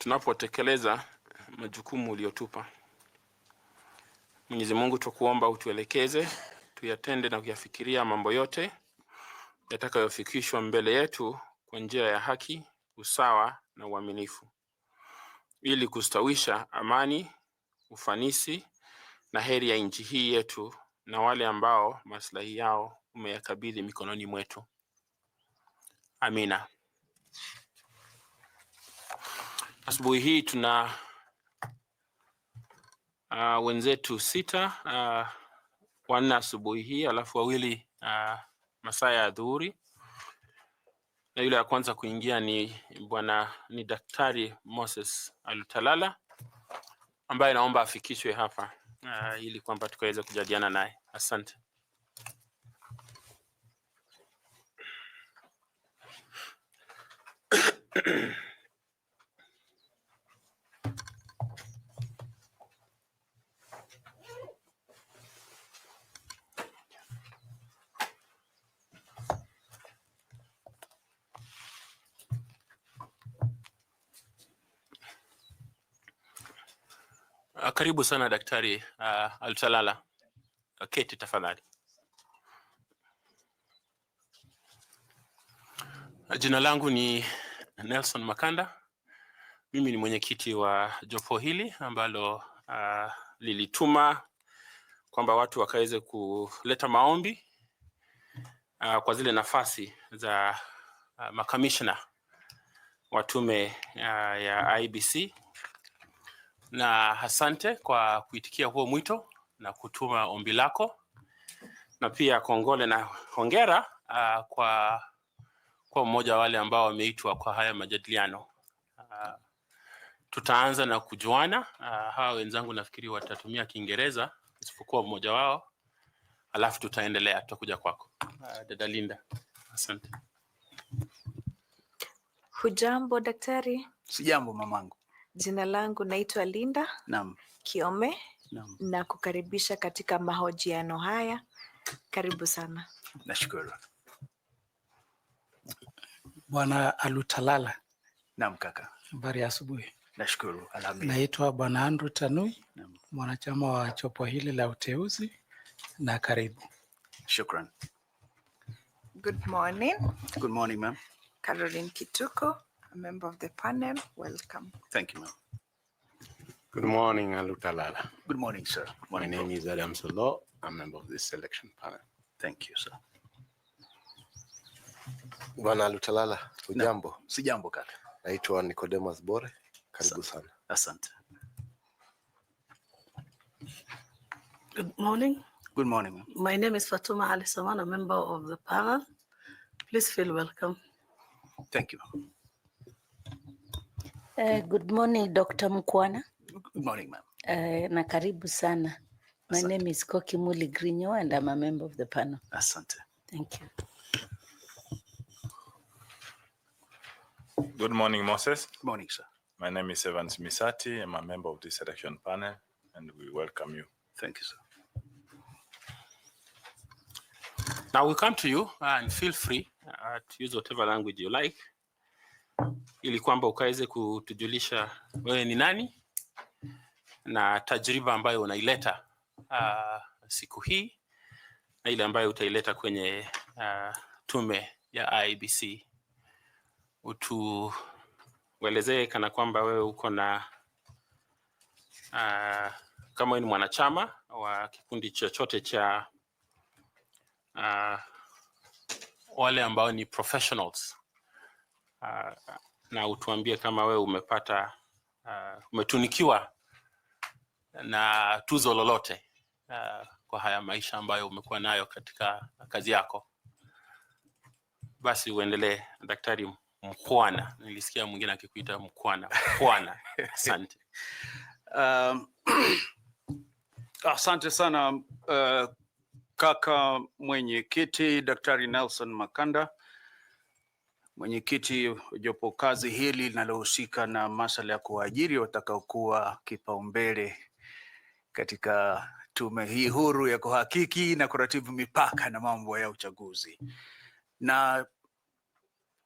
tunapotekeleza majukumu uliyotupa. Mwenyezi Mungu tukuomba utuelekeze, tuyatende na kuyafikiria mambo yote yatakayofikishwa mbele yetu kwa njia ya haki, usawa na uaminifu, ili kustawisha amani, ufanisi na heri ya nchi hii yetu na wale ambao maslahi yao umeyakabidhi mikononi mwetu. Amina. Asubuhi hii tuna wenzetu 6, 4 asubuhi hii, alafu 2 masaa ya adhuhuri. Na yule ya kwanza kuingia ni Daktari Moses Alutalala, ambaye naomba afikishwe hapa ili kwamba tukaweze kujadiliana naye. Asante. Karibu sana Daktari Alutalala. Keti tafadhali. Jina langu ni Nelson Makanda. Mimi ni mwenyekiti wa jopo hili ambalo lilituma kwamba watu wakaweze kuleta maombi kwa zile nafasi za makamishna wa tume ya IEBC. Na asante kwa kuitikia huo mwito na kutuma ombi lako, na pia kongole na hongera kwa mmoja wale ambao wameitwa kwa haya majadiliano. Tutaanza na kujuana. Hawa wenzangu nafikiri watatumia Kiingereza isipokuwa mmoja wao, alafu tutaendelea. Tutakuja kwako dada Linda. Asante. Hujambo daktari? Sijambo mamangu. Jina langu naitwa Linda 𝐀𝐥𝐿𝐬. Na kukaribisha katika mahojiano haya. Karibu sana. Nashukuru. Bwana Alutalala. Naam kaka. Habari ya asubuhi. Nashukuru. Alhamdulillah. Naitwa Bwana Andrew Tanui, mwanachama wa jopo hili la uteuzi, na karibu. Shukran. Good morning. Good morning, ma'am. Caroline Kituko, a member of the panel. Welcome. Thank you, ma'am. Good morning, Alutalala. Good morning, sir. My name is Adam Solo. I'm a member of this selection panel. Thank you, sir. Bwana Alutalala, hujambo? Sijambo kaka. Naitwa Nicodemus Bore. Karibu sana. Asante. Good morning. Good morning, ma'am. My name is Fatuma Ali Saman, a member of the panel. Please feel welcome. Thank you. Good morning, Dr. Mkwana. Good morning, ma'am. Na karibu sana. My name is 𝐀𝐥𝐿𝐬 and I'm a member of the panel. Asante. Thank you. Good morning, Moses. Good morning, sir. My name is Evans Misati. I'm a member of this selection panel, and we welcome you. Thank you, sir. Now we come to you and feel free to use whatever language you like, ili kwamba ukaweze kutujulisha wewe ni nani na tajriba ambayo unaileta siku hii na ile ambayo utaileta kwenye tume ya IEBC. Utuelezee kana kwamba wewe uko na kama ni mwanachama wa kikundi chochote cha wale ambao ni professionals, na utuambie kama wewe umepata umetunikiwa na tuzo lolote kwa haya maisha ambayo umekuwa nayo katika kazi yako. Basi uendelee Daktari Mkwana. Nilisikia mwingine akikuita Mkwana. Mkwana. Asante. Asante sana kaka mwenyekiti Daktari Nelson Makanda, mwenyekiti jopo kazi hili linalohusika na masuala ya kuajiri watakaokuwa kipaumbele katika tume hii huru ya kuhakiki na kuratibu mipaka na mambo ya uchaguzi. Na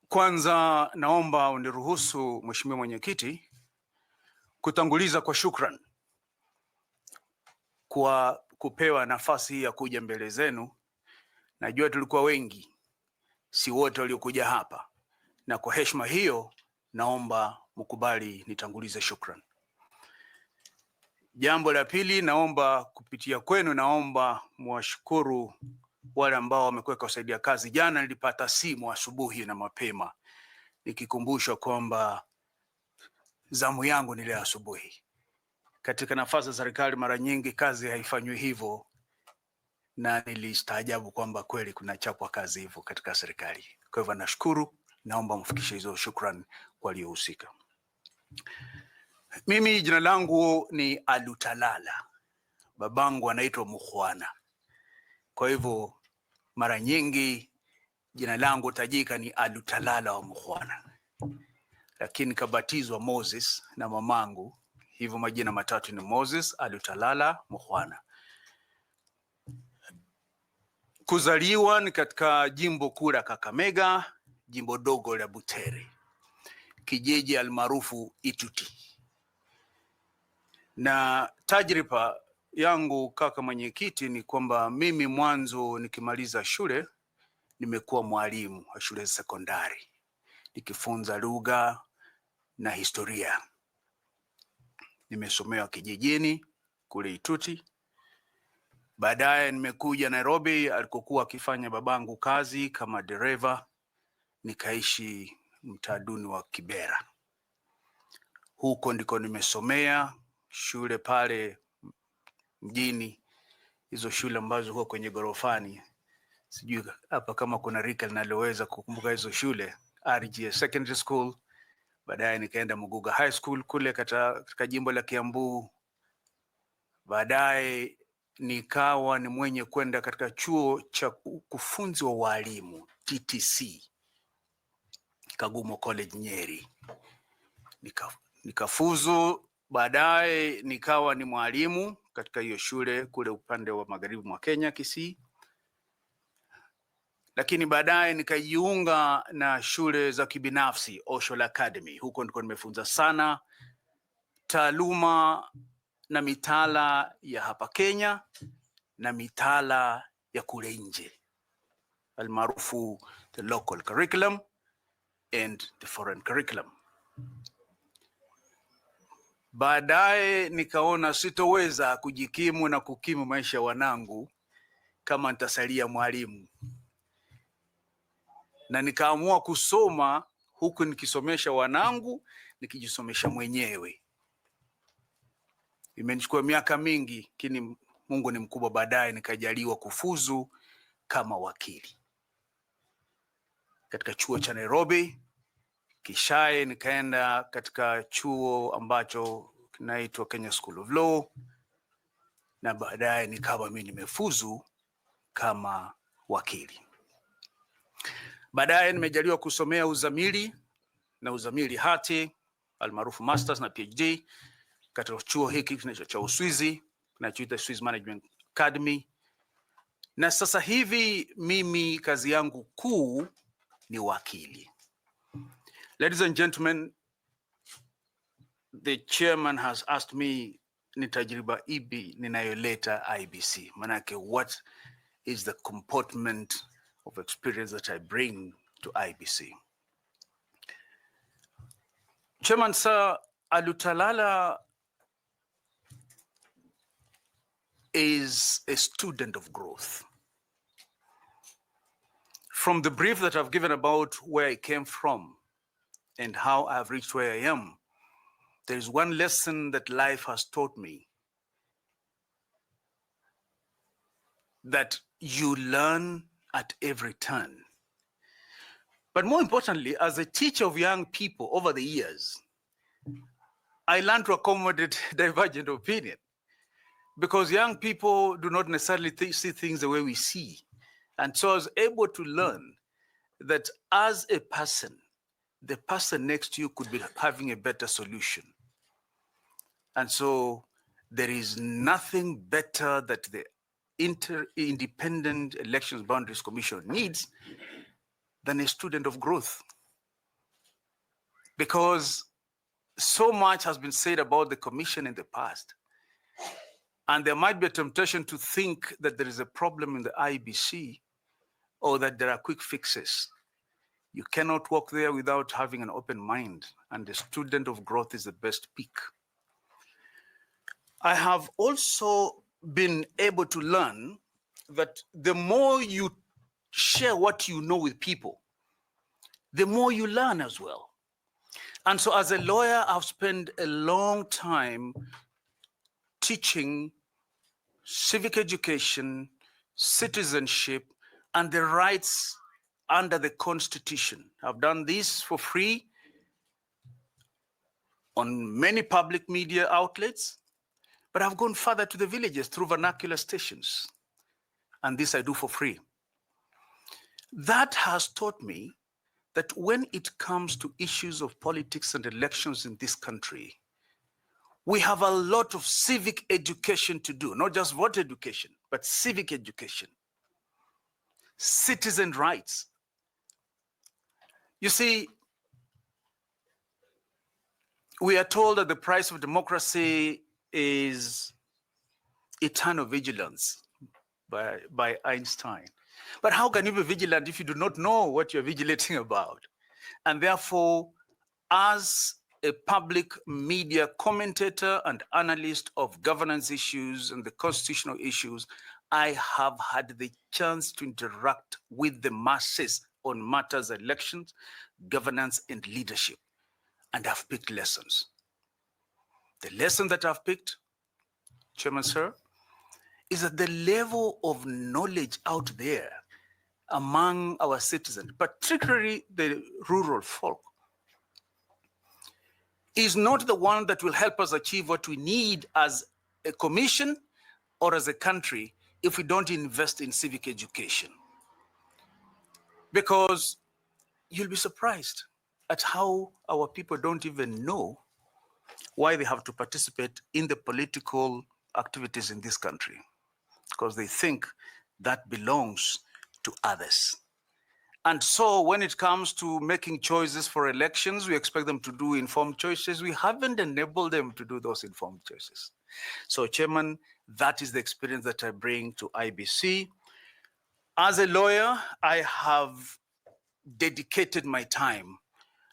kwanza naomba uniruhusu Mheshimiwa Mwenyekiti kutanguliza kwa shukran kwa kupewa nafasi hii ya kuja mbele zenu. Najua tulikuwa wengi, si wote waliokuja hapa, na kwa heshima hiyo naomba mkubali nitangulize shukran. Jambo la pili, naomba kupitia kwenu, naomba mwashukuru wale ambao wamekuwa kusaidia kazi. Jana nilipata simu asubuhi na mapema nikikumbushwa kwamba zamu yangu ni leo asubuhi. Katika nafasi za serikali mara nyingi kazi haifanywi hivyo, na nilistaajabu kwamba kweli kuna chapwa kazi hivyo katika serikali. Kwa hivyo nashukuru, naomba mfikishe hizo shukrani kwa waliohusika. Mimi jina langu ni Alutalala, babangu anaitwa Mukhwana. Kwa hivyo mara nyingi jina langu tajika ni Alutalala wa Mukhwana, lakini kabatizwa Moses na mamangu, hivyo majina matatu ni Moses, Alutalala, Mukhwana. Kuzaliwa ni katika jimbo kuu la Kakamega, jimbo dogo la Butere, kijiji almaarufu Ituti. Na tajriba yangu kaka mwenyekiti ni kwamba mimi mwanzo nikimaliza shule nimekuwa mwalimu wa shule za sekondari nikifunza lugha na historia. Nimesomea kijijini kule Ituti. Baadaye nimekuja Nairobi alikokuwa akifanya babangu kazi kama dereva, nikaishi mtaa duni wa Kibera. Huko ndiko nimesomea shule pale mjini, hizo shule ambazo huwa kwenye gorofani. Sijui hapa kama kuna rika linaloweza kukumbuka hizo shule. RGS Secondary School, baadaye nikaenda Muguga High School kule katika jimbo la Kiambu. Baadaye nikawa ni mwenye kwenda katika chuo cha kufunzi wa walimu TTC, Kagumo College Nyeri. Nikafuzu, baadaye nikawa ni mwalimu katika hiyo shule kule upande wa magharibi mwa Kenya, Kisii. Lakini baadaye nikajiunga na shule za kibinafsi, Oshol Academy. Huko ndiko nimefunza sana taaluma na mitaala ya hapa Kenya na mitaala ya kule nje, almaarufu the local curriculum and the foreign curriculum. Baadaye nikaona sitoweza kujikimu na kukimu maisha wanangu kama nitasalia mwalimu, na nikaamua kusoma huku nikisomesha wanangu, nikijisomesha mwenyewe. Imenichukua miaka mingi, lakini Mungu ni mkubwa. Baadaye nikajaliwa kufuzu kama wakili katika chuo cha Nairobi. Kishaye nikaenda katika chuo ambacho kinaitwa Kenya School of Law, na baadaye nikawa mimi nimefuzu kama wakili. Baadaye nimejaliwa kusomea uzamili na uzamili hati almaarufu masters na PhD katika chuo hiki cha Uswizi kinachoitwa Swiss Management Academy. Na sasa hivi mimi kazi yangu kuu ni wakili. Ladies and gentlemen, the chairman has asked me ni tajriba ipi ninayoleta IEBC. Manake what is the comportment of experience that I bring to IEBC? Chairman Sir, Alutalala is a student of growth. From the brief that I've given about where I came from and how I've reached where I am, there is one lesson that life has taught me, that you learn at every turn. But more importantly, as a teacher of young people over the years, I learned to accommodate divergent opinion, because young people do not necessarily see things the way we see. And so I was able to learn that as a person, the person next to you could be having a better solution. And so there is nothing better that the Independent Elections Boundaries Commission needs than a student of growth. Because so much has been said about the commission in the past. And there might be a temptation to think that there is a problem in the IEBC or that there are quick fixes. You cannot walk there without having an open mind, and the student of growth is the best pick. I have also been able to learn that the more you share what you know with people, the more you learn as well. And so as a lawyer, I've spent a long time teaching civic education, citizenship, and the rights under the Constitution. I've done this for free on many public media outlets, but I've gone further to the villages through vernacular stations. And this I do for free. That has taught me that when it comes to issues of politics and elections in this country, we have a lot of civic education to do, not just voter education, but civic education, citizen rights. You see, we are told that the price of democracy is eternal vigilance by Einstein. But how can you be vigilant if you do not know what you're vigilating about? And therefore, as a public media commentator and analyst of governance issues and the constitutional issues, I have had the chance to interact with the masses on matters of elections, governance, and leadership. And I've picked lessons. The lesson that I've picked, Chairman, sir, is that the level of knowledge out there among our citizens, particularly the rural folk, is not the one that will help us achieve what we need as a commission or as a country if we don't invest in civic education. Because you'll be surprised at how our people don't even know why they have to participate in the political activities in this country, because they think that belongs to others. And so when it comes to making choices for elections, we expect them to do informed choices. We haven't enabled them to do those informed choices. So, Chairman, that is the experience that I bring to IEBC. As a lawyer, I have dedicated my time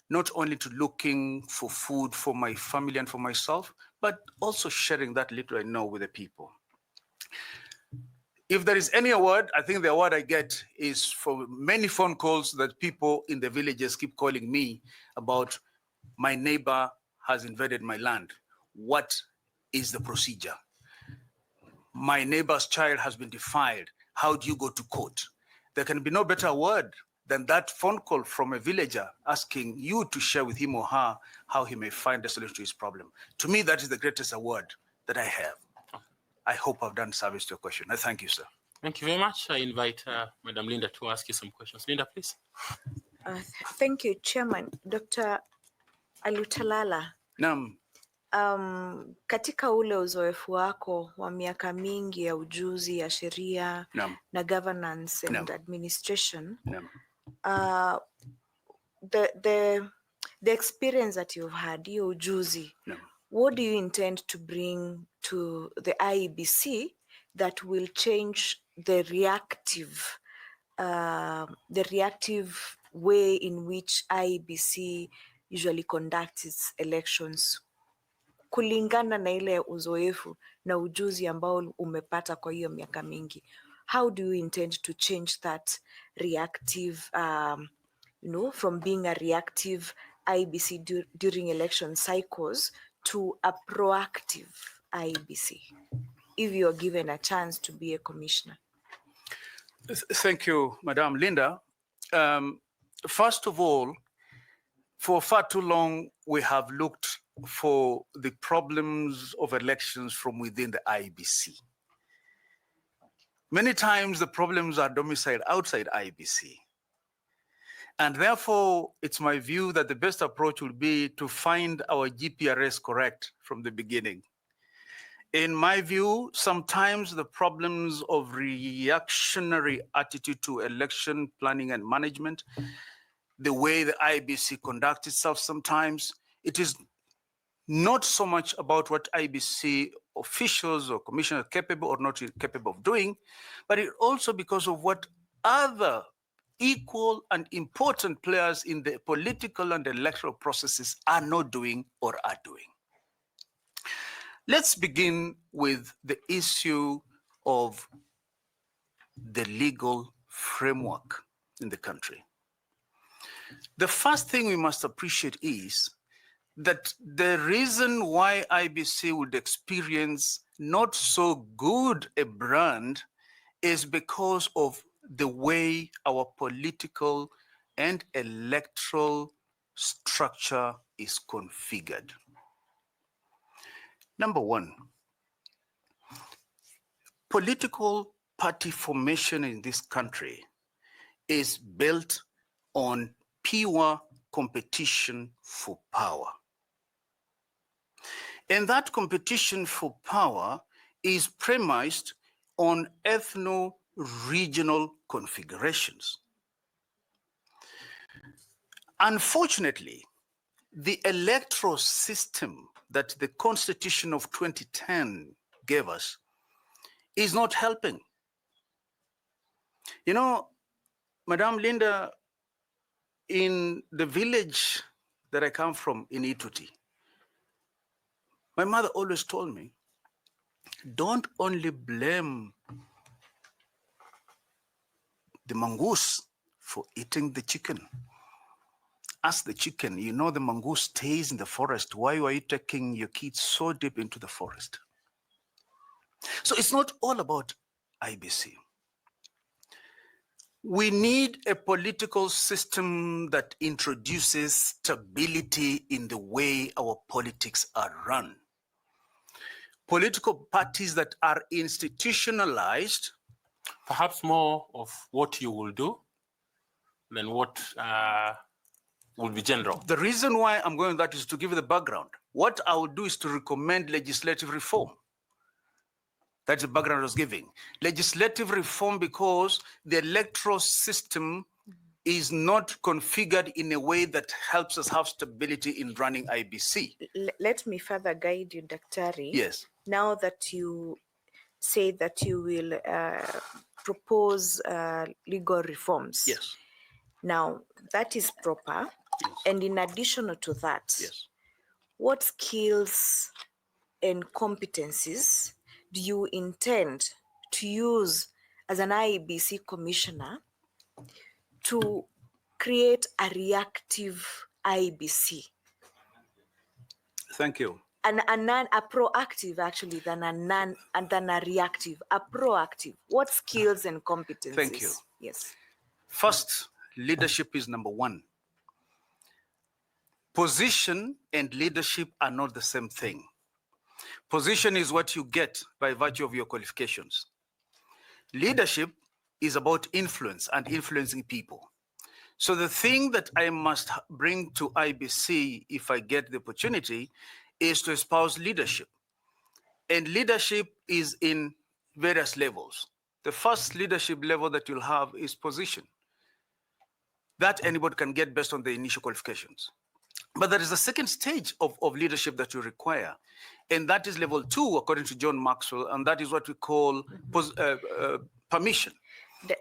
not only to looking for food for my family and for myself, but also sharing that little I know with the people. If there is any award, I think the award I get is for many phone calls that people in the villages keep calling me about my neighbor has invaded my land. What is the procedure? My neighbor's child has been defiled. How do you go to court? There can be no better word than that phone call from a villager asking you to share with him or her how he may find a solution to his problem. To me, that is the greatest award that I have. I hope I've done service to your question. I thank you, sir. Thank you very much. I invite Madam Linda to ask you some questions. Linda, please. Thank you, Chairman. Dr. Alutalala. Naam. Katika ule uzoefu wako wa miaka mingi ya ujuzi ya sheria na governance and administration, the experience that you've had, hiyo ujuzi, what do you intend to bring to the IEBC that will change the reactive way in which IEBC usually conducts its elections, kulingana na ile uzoefu na ujuzi ambao umepata kwa hiyo miaka mingi? How do you intend to change that reactive, from being a reactive IEBC during election cycles to a proactive IEBC, if you're given a chance to be a commissioner? Thank you, Madam Linda. First of all, for far too long, we have looked for the problems of elections from within the IEBC. Many times the problems are domiciled outside IEBC. And therefore, it's my view that the best approach will be to find our GPRS correct from the beginning. In my view, sometimes the problems of reactionary attitude to election planning and management, the way the IEBC conducts itself sometimes, it is not so much about what IEBC officials or commissioners are capable or not capable of doing, but it also because of what other equal and important players in the political and electoral processes are not doing or are doing. Let's begin with the issue of the legal framework in the country. The first thing we must appreciate is that the reason why IEBC would experience not so good a brand is because of the way our political and electoral structure is configured. Number one, political party formation in this country is built on pure competition for power. And that competition for power is premised on ethno-regional configurations. Unfortunately, the electoral system that the Constitution of 2010 gave us is not helping. You know, Madam Linda, in the village that I come from in Ituti, my mother always told me, don't only blame the mongoose for eating the chicken. Ask the chicken, you know the mongoose stays in the forest. Why are you taking your kids so deep into the forest? So it's not all about IEBC. We need a political system that introduces stability in the way our politics are run. Political parties that are institutionalized. Perhaps more of what you will do than what will be general. The reason why I'm going that is to give you the background. What I will do is to recommend legislative reform. That's the background I was giving. Legislative reform because the electoral system is not configured in a way that helps us have stability in running IEBC. Let me further guide you, Daktari. Yes. Now that you say that you will propose legal reforms. Yes. Now, that is proper. Yes. And in addition to that, Yes. what skills and competencies do you intend to use as an IEBC commissioner to create a reactive IEBC? Thank you. A proactive, actually, than a reactive, a proactive. What skills and competencies? Thank you. Yes. First, leadership is number one. Position and leadership are not the same thing. Position is what you get by virtue of your qualifications. Leadership is about influence and influencing people. So the thing that I must bring to IEBC if I get the opportunity is to espouse leadership. And leadership is in various levels. The first leadership level that you'll have is position. That anybody can get based on the initial qualifications. But there is a second stage of leadership that you require. And that is level 2, according to John Maxwell. And that is what we call permission.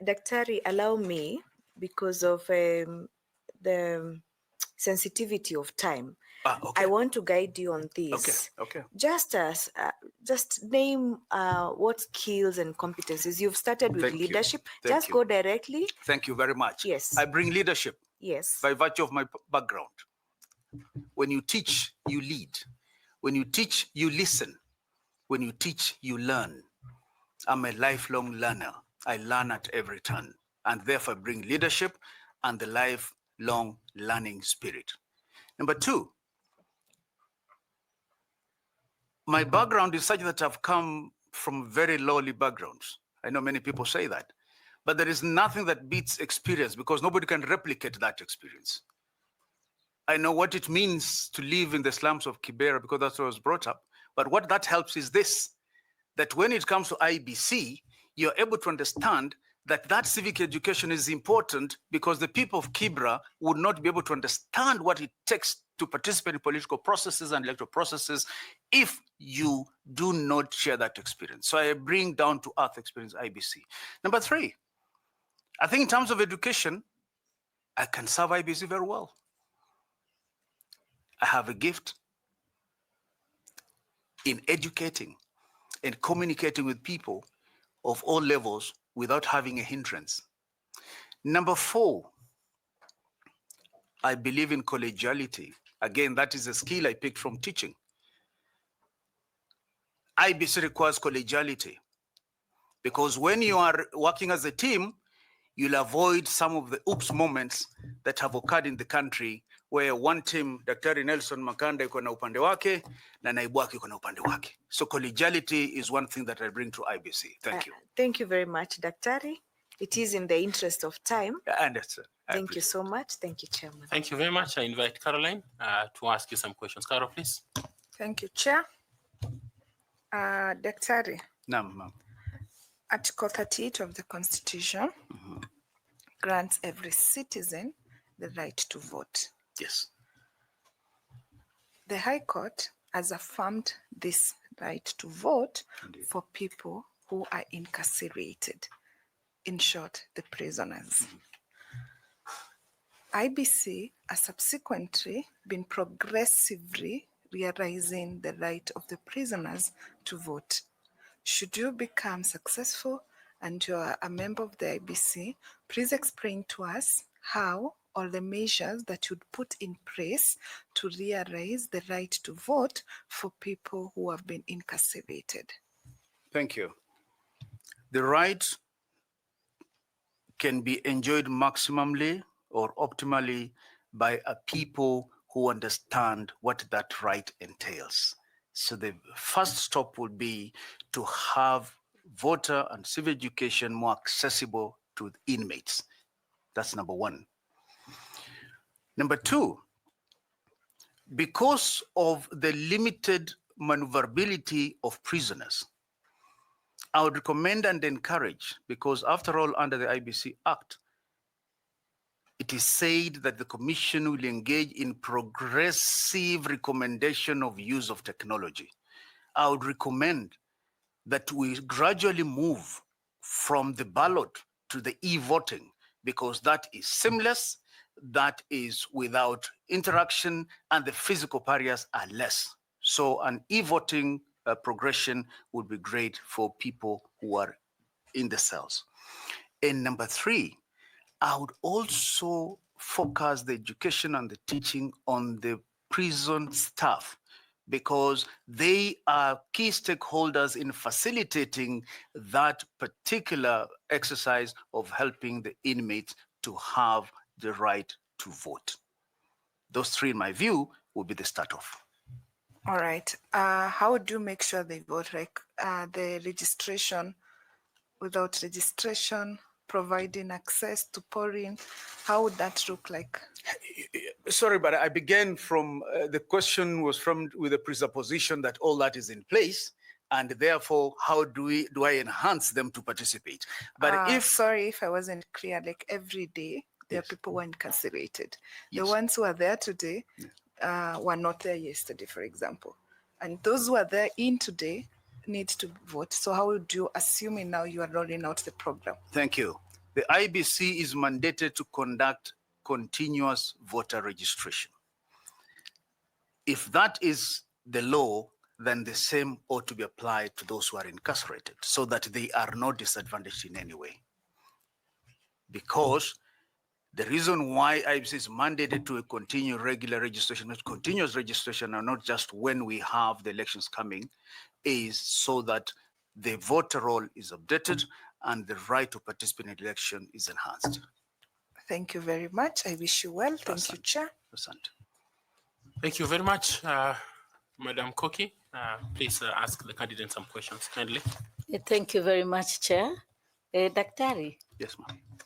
Daktari, allow me, because of the sensitivity of time, Okay. I want to guide you on this. Okay. Just name what skills and competencies you've started with. Thank you. leadership. Thank Just you. go directly. Thank you very much. Yes. I bring leadership. Yes. By virtue of my background. When you teach, you lead. When you teach, you listen. When you teach, you learn. I'm a lifelong learner. I learn at every turn, and therefore bring leadership and the lifelong learning spirit. Number 2, my background is such that I've come from very lowly backgrounds. I know many people say that, but there is nothing that beats experience because nobody can replicate that experience. I know what it means to live in the slums of Kibera because that's where I was brought up. But what that helps is this, that when it comes to IEBC, you're able to understand that that civic education is important because the people of Kibera would not be able to understand what it takes to participate in political processes and electoral processes if you do not share that experience. So I bring down to earth experience IBC. Number 3, I think in terms of education, I can serve IBC very well. I have a gift in educating and communicating with people of all levels without having a hindrance. Number 4, I believe in collegiality. Again, that is a skill I picked from teaching. IBC requires collegiality because when you are working as a team, you'll avoid some of the oops moments that have occurred in the country where one team, Daktari Nelson Makanda yuko na upande wake na naibu wake yuko na upande wake. So collegiality is one thing that I bring to IBC. Thank you. Thank you very much, Daktari. It is in the interest of time. I understand. Thank you so much. Thank you, Chairman. Thank you very much. I invite Caroline to ask you some questions. Carol, please. Thank you, Chair. Daktari, Ma'am. Article 38 of the Constitution grants every citizen the right to vote. Yes. The High Court has affirmed this right to vote for people who are incarcerated. In short, the prisoners. IBC has subsequently been progressively realizing the right of the prisoners to vote. Should you become successful and you are a member of the IBC, please explain to us how or the measures that you'd put in place to realize the right to vote for people who have been incarcerated. Thank you. The right can be enjoyed maximally or optimally by a people who understand what that right entails. So the first stop would be to have voter and civic education more accessible to inmates. That's number 1. Number 2, because of the limited maneuverability of prisoners, I would recommend and encourage, because after all, under the IBC Act, it is said that the Commission will engage in progressive recommendation of use of technology. I would recommend that we gradually move from the ballot to the e-voting, because that is seamless, that is without interaction, and the physical barriers are less. So an e-voting progression would be great for people who are in the cells. And number 3, I would also focus the education and the teaching on the prison staff, because they are key stakeholders in facilitating that particular exercise of helping the inmates to have the right to vote. Those 3, in my view, will be the start off. All right. How do you make sure they vote? Like the registration, without registration, providing access to polling, how would that look like? Sorry, but I began from, the question was with the presupposition that all that is in place, and therefore, how do I enhance them to participate? But sorry if I wasn't clear, like every day, there are people who are incarcerated. The ones who are there today were not there yesterday, for example. And those who are there in today need to vote. So how would you, assuming now you are rolling out the program? Thank you. The IBC is mandated to conduct continuous voter registration. If that is the law, then the same ought to be applied to those who are incarcerated, so that they are not disadvantaged in any way. Because the reason why IBC is mandated to continue regular registration, not continuous registration, and not just when we have the elections coming, is so that the voter roll is updated and the right to participate in election is enhanced. Thank you very much. I wish you well. Thank you, Chair. Thank you very much, Madam Koki. Please ask the candidate some questions, kindly. Thank you very much, Chair. Daktari. Yes,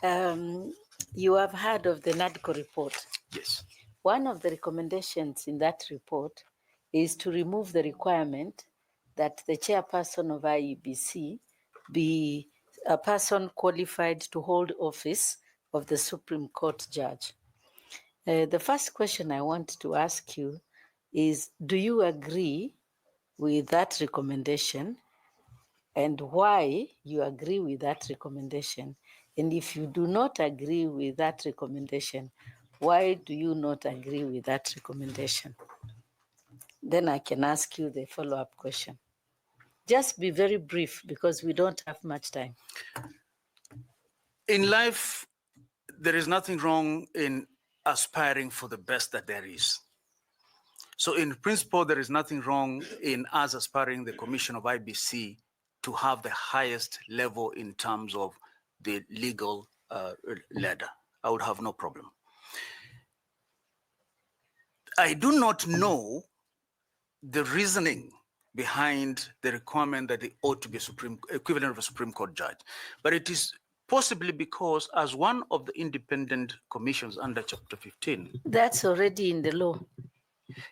ma'am. You have heard of the NADCO report. Yes. One of the recommendations in that report is to remove the requirement that the chairperson of IEBC be a person qualified to hold office of the Supreme Court judge. The first question I want to ask you is, do you agree with that recommendation, and why you agree with that recommendation? And if you do not agree with that recommendation, why do you not agree with that recommendation? Then I can ask you the follow-up question. Just be very brief because we don't have much time. In life, there is nothing wrong in aspiring for the best that there is. So in principle, there is nothing wrong in us aspiring the Commission of IBC to have the highest level in terms of the legal ladder. I would have no problem. I do not know the reasoning behind the requirement that they ought to be equivalent of a Supreme Court judge, but it is possibly because as one of the independent commissions under Chapter 15. That's already in the law.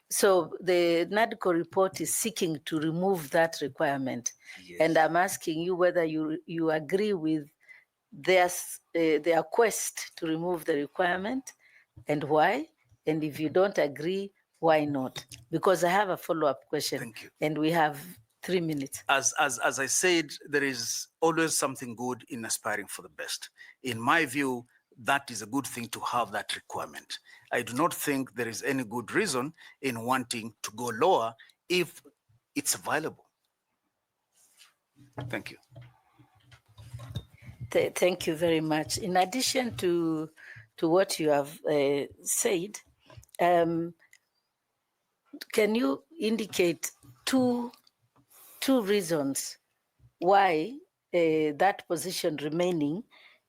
So the NADCO report is seeking to remove that requirement. Yes. And I'm asking you whether you agree with their quest to remove the requirement and why. And if you don't agree, why not? Because I have a follow-up question. Thank you. And we have 3 minutes. As I said, there is always something good in aspiring for the best. In my view, that is a good thing to have that requirement. I do not think there is any good reason in wanting to go lower if it's available. Thank you. Thank you very much. In addition to what you have said, can you indicate two reasons why that position remaining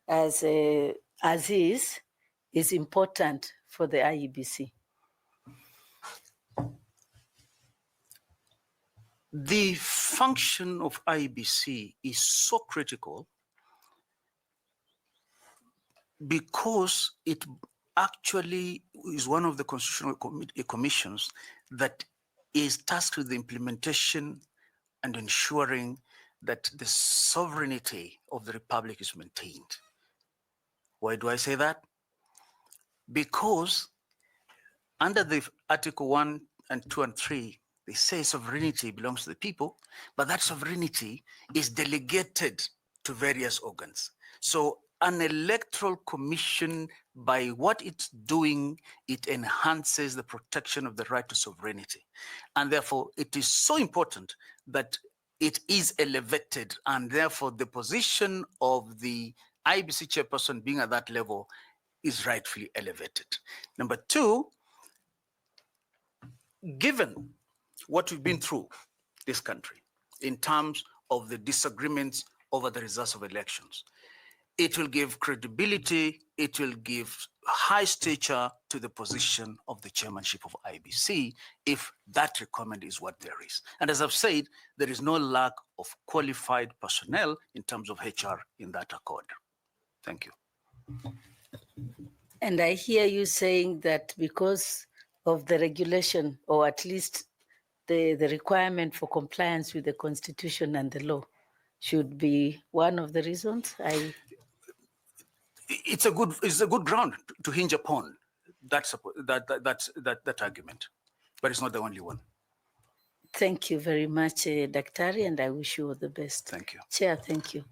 as is important for the IEBC? The function of IEBC is so critical because it actually is one of the constitutional commissions that is tasked with the implementation and ensuring that the sovereignty of the Republic is maintained. Why do I say that? Because under the Article 1 and 2 and 3, they say sovereignty belongs to the people, but that sovereignty is delegated to various organs. So an electoral commission, by what it's doing, it enhances the protection of the right to sovereignty. And therefore, it is so important that it is elevated, and therefore the position of the IEBC chairperson being at that level is rightfully elevated. Number two, given what we've been through this country in terms of the disagreements over the results of elections, it will give credibility, it will give high stature to the position of the chairmanship of IEBC if that requirement is what there is. And as I've said, there is no lack of qualified personnel in terms of HR in that accord. Thank you. And I hear you saying that because of the regulation, or at least the requirement for compliance with the Constitution and the law, should be one of the reasons. It's a good ground to hinge upon that argument, but it's not the only one. Thank you very much, Daktari, and I wish you all the best. Thank you. Chair, thank you.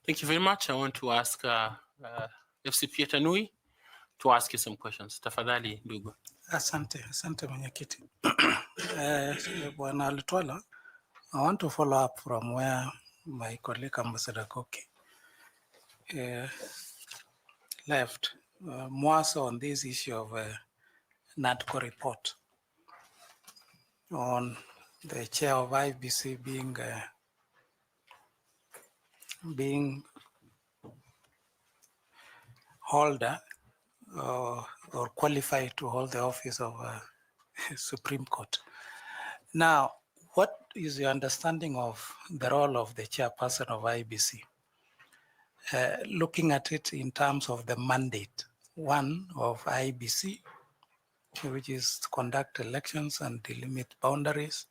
Thank you very much. I want to ask FCP Tanui to ask you some questions. Tafadhali, ndugu. Asante mwenyekiti. Bwana Lutwala, I want to follow up from where my colleague Ambassador Koki left, more so on this issue of NADCO report on the chair of IEBC being holder or qualified to hold the office of Supreme Court. Now, what is your understanding of the role of the chairperson of IEBC? Looking at it in terms of the mandate, one of IEBC, which is to conduct elections and delimit boundaries,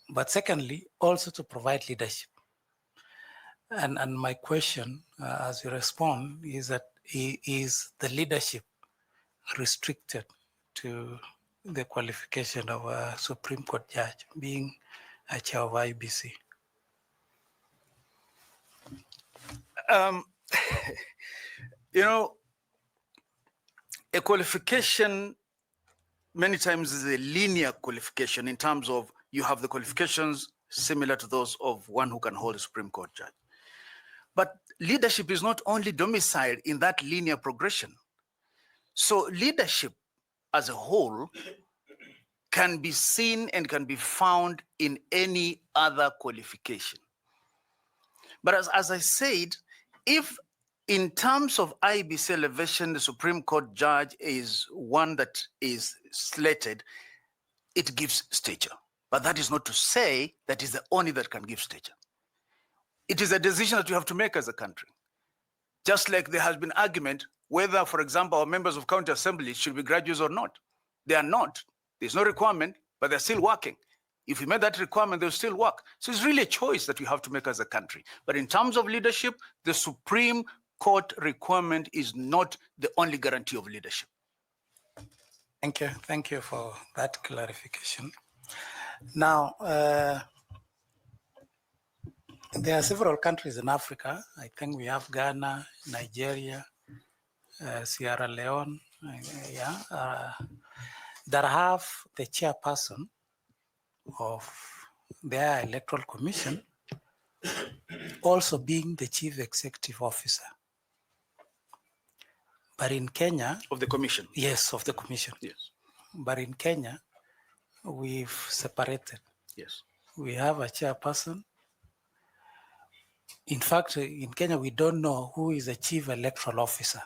but secondly, also to provide leadership. And my question, as you respond, is that is the leadership restricted to the qualification of a Supreme Court judge being a chair of IEBC? You know, a qualification many times is a linear qualification in terms of you have the qualifications similar to those of one who can hold a Supreme Court judge. But leadership is not only domiciled in that linear progression. So leadership as a whole can be seen and can be found in any other qualification. But as I said, if in terms of IEBC elevation, the Supreme Court judge is one that is slated, it gives stature. But that is not to say that is the only that can give stature. It is a decision that you have to make as a country. Just like there has been argument whether, for example, our members of county assemblies should be graduates or not. They are not. There's no requirement, but they're still working. If we made that requirement, they'll still work. So it's really a choice that we have to make as a country. But in terms of leadership, the Supreme Court requirement is not the only guarantee of leadership. Thank you. Thank you for that clarification. Now, there are several countries in Africa. I think we have Ghana, Nigeria, Sierra Leone, that have the chairperson of their electoral commission also being the chief executive officer. But in Kenya... Of the commission? Yes, of the commission. Yes. But in Kenya, we've separated. Yes. We have a chairperson. In fact, in Kenya, we don't know who is the chief electoral officer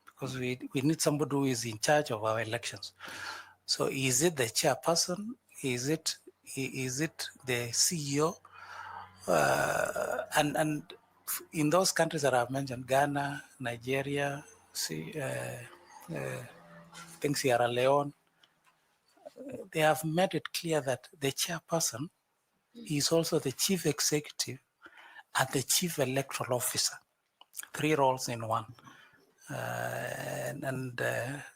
because we need somebody who is in charge of our elections. So is it the chairperson? Is it the CEO? And in those countries that I've mentioned, Ghana, Nigeria, I think Sierra Leone, they have made it clear that the chairperson is also the chief executive and the chief electoral officer, 3 roles in one.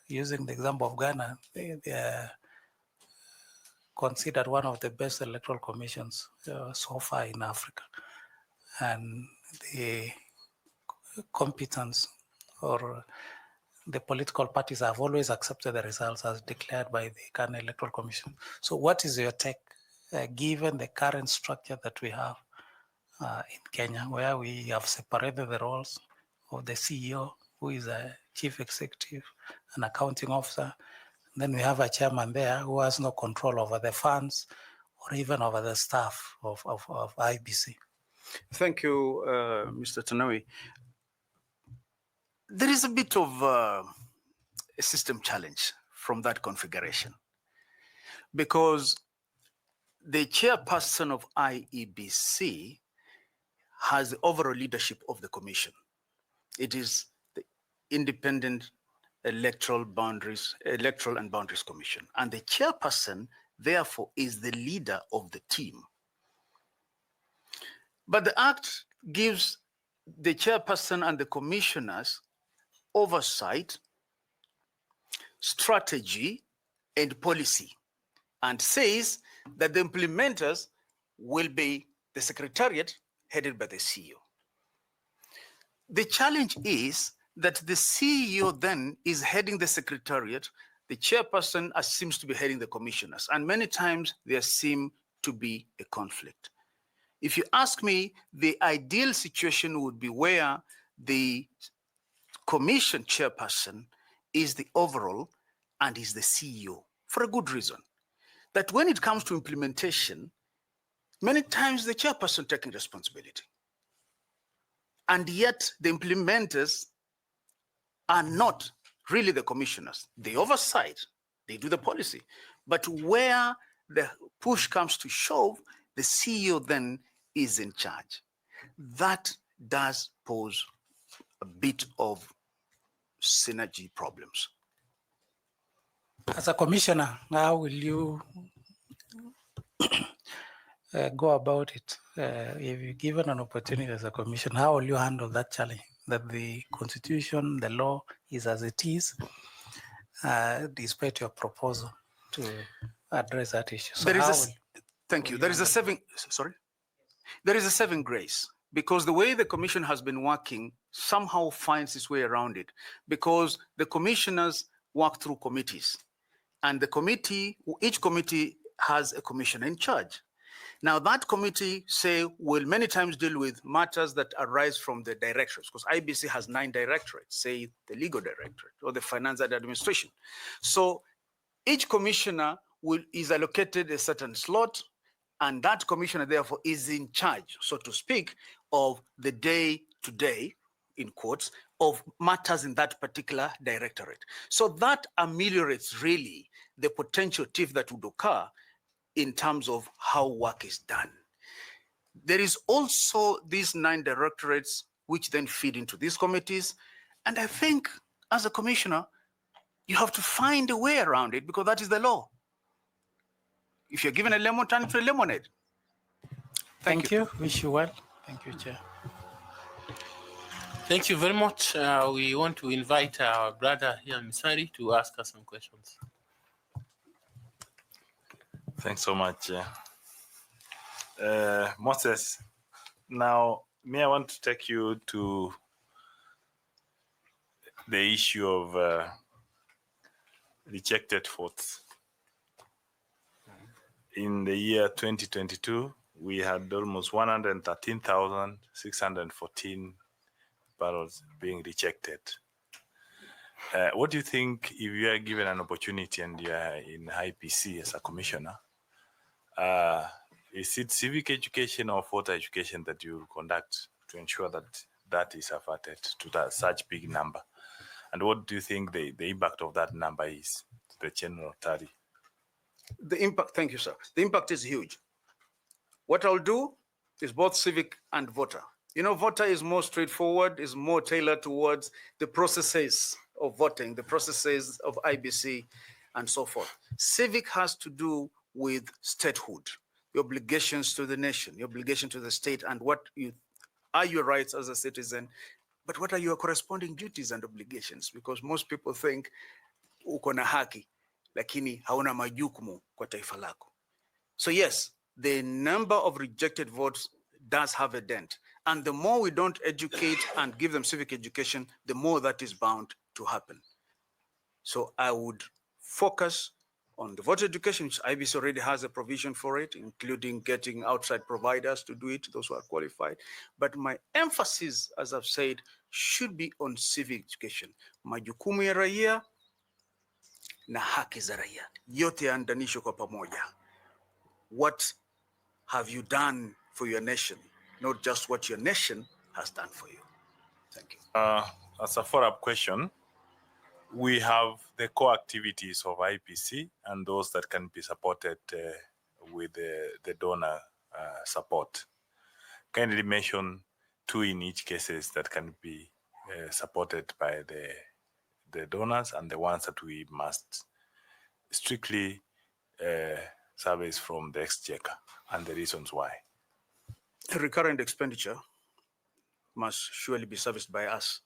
Using the example of Ghana, they are considered one of the best electoral commissions so far in Africa. And the competence or the political parties have always accepted the results as declared by the Ghana Electoral Commission. So what is your take, given the current structure that we have in Kenya, where we have separated the roles of the CEO, who is a chief executive, an accounting officer, and then we have a chairman there who has no control over the funds or even over the staff of IEBC. Thank you, Mr. Tanawi. There is a bit of a system challenge from that configuration because the chairperson of IEBC has the overall leadership of the commission. It is the Independent Electoral and Boundaries Commission. And the chairperson, therefore, is the leader of the team. But the Act gives the chairperson and the commissioners oversight, strategy, and policy, and says that the implementers will be the secretariat headed by the CEO. The challenge is that the CEO then is heading the secretariat, the chairperson seems to be heading the commissioners, and many times there seems to be a conflict. If you ask me, the ideal situation would be where the commission chairperson is the overall and is the CEO, for a good reason. That when it comes to implementation, many times the chairperson taking responsibility. And yet the implementers are not really the commissioners. They oversight, they do the policy. But where the push comes to shove, the CEO then is in charge. That does pose a bit of synergy problems. As a commissioner, how will you go about it? If you're given an opportunity as a commissioner, how will you handle that challenge? That the constitution, the law is as it is, despite your proposal to address that issue. So There is how a, thank you. There is a saving grace, because the way the commission has been working somehow finds its way around it, because the commissioners work through committees, and each committee has a commissioner in charge. Now that committee, will many times deal with matters that arise from the directorates, because IEBC has 9 directorates, say the legal directorate or the finance and administration. So each commissioner is allocated a certain slot, and that commissioner therefore is in charge, so to speak, of the day-to-day, in quotes, of matters in that particular directorate. So that ameliorates really the potential tiff that would occur in terms of how work is done. There is also these 9 directorates which then feed into these committees. And I think as a commissioner, you have to find a way around it, because that is the law. If you're given a lemon, turn it to a lemonade. Thank you. Wish you well. Thank you, Chair. Thank you very much. We want to invite our brother here, Misari, to ask us some questions. Thanks so much. Moses, now, I want to take you to the issue of rejected votes. In the year 2022, we had almost 113,614 ballots being rejected. What do you think, if you are given an opportunity and you are in IEBC as a commissioner, is it civic education or voter education that you will conduct to ensure that that is averted to such big number? And what do you think the impact of that number is to the general tally? The impact, thank you, sir. The impact is huge. What I'll do is both civic and voter. You know, voter is more straightforward, is more tailored towards the processes of voting, the processes of IEBC, and so forth. Civic has to do with statehood, your obligations to the nation, your obligation to the state, and what are your rights as a citizen, but what are your corresponding duties and obligations? Because most people think uko na haki, lakini hauna majukumu kwa taifa lako. So yes, the number of rejected votes does have a dent. And the more we don't educate and give them civic education, the more that is bound to happen. So I would focus on the voter education, which IEBC already has a provision for it, including getting outside providers to do it, those who are qualified. But my emphasis, as I've said, should be on civic education. Majukumu ya raia na haki za raia. Yote yaunganishwe kwa pamoja. What have you done for your nation? Not just what your nation has done for you. Thank you. As a follow-up question, we have the core activities of IEBC and those that can be supported with the donor support. Kindly mention 2 in each cases that can be supported by the donors and the ones that we must strictly service from the exchequer, and the reasons why. Recurrent expenditure must surely be serviced by us.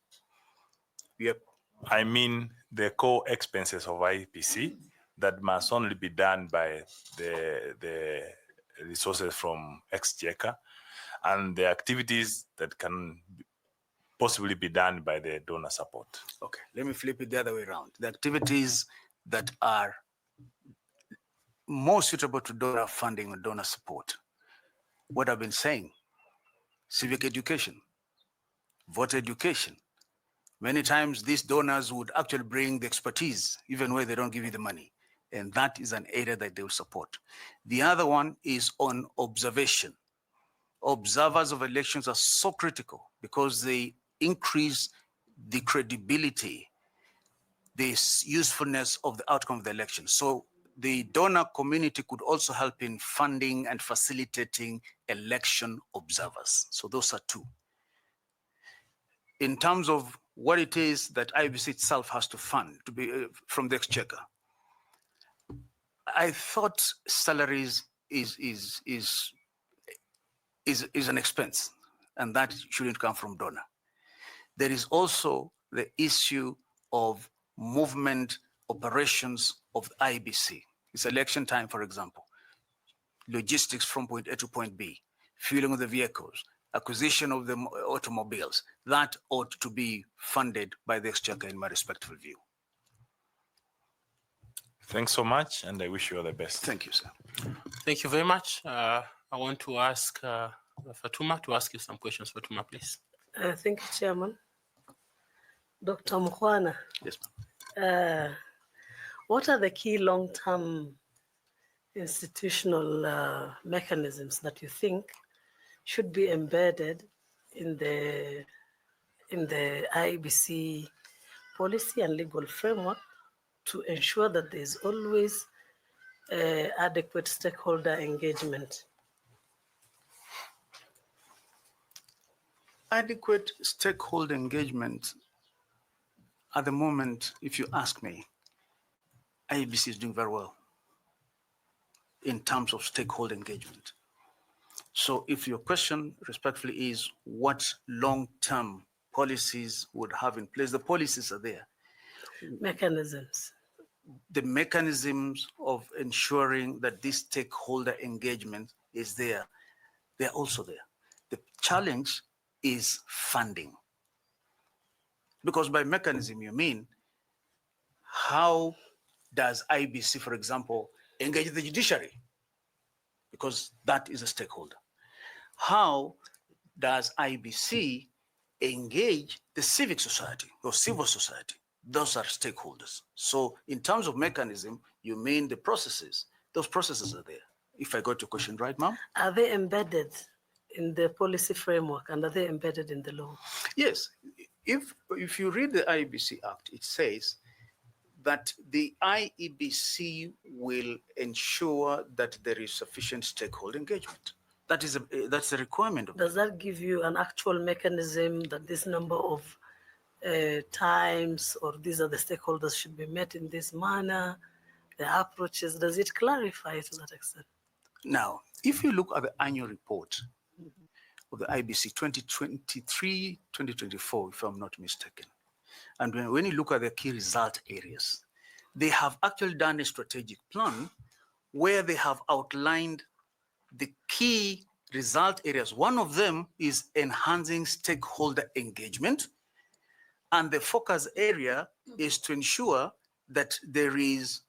I mean the core expenses of IEBC that must only be done by the resources from exchequer, and the activities that can possibly be done by the donor support. Okay, let me flip it the other way around. The activities that are more suitable to donor funding or donor support. What I've been saying, civic education, voter education. Many times these donors would actually bring the expertise, even where they don't give you the money. And that is an area that they will support. The other one is on observation. Observers of elections are so critical because they increase the credibility, the usefulness of the outcome of the election. So the donor community could also help in funding and facilitating election observers. So those are 2. In terms of what it is that IEBC itself has to fund to be from the exchequer, I thought salaries is an expense, and that shouldn't come from donor. There is also the issue of movement operations of the IEBC. It's election time, for example. Logistics from point A to point B, fueling of the vehicles, acquisition of the automobiles, that ought to be funded by the Exchequer in my respectful view. Thanks so much, and I wish you all the best. Thank you, sir. Thank you very much. I want to ask Fatuma to ask you some questions. Fatuma, please. Thank you, Chairman. Dr. Mkhwana. Yes, ma'am. What are the key long-term institutional mechanisms that you think should be embedded in the IEBC policy and legal framework to ensure that there is always adequate stakeholder engagement? Adequate stakeholder engagement, at the moment, if you ask me, IEBC is doing very well in terms of stakeholder engagement. So if your question respectfully is what long-term policies would have in place, the policies are there. Mechanisms. The mechanisms of ensuring that this stakeholder engagement is there, they're also there. The challenge is funding. Because by mechanism, you mean how does IEBC, for example, engage the judiciary? Because that is a stakeholder. How does IEBC engage the civic society or civil society? Those are stakeholders. So in terms of mechanism, you mean the processes. Those processes are there. If I got your question right, ma'am? Are they embedded in the policy framework and are they embedded in the law? Yes. If you read the IEBC Act, it says that the IEBC will ensure that there is sufficient stakeholder engagement. That's a requirement. Does that give you an actual mechanism that this number of times or these are the stakeholders should be met in this manner, the approaches? Does it clarify to that extent? Now, if you look at the annual report of the IEBC 2023-2024, if I'm not mistaken, and when you look at the key result areas, they have actually done a strategic plan where they have outlined the key result areas. One of them is enhancing stakeholder engagement. And the focus area is to ensure that there is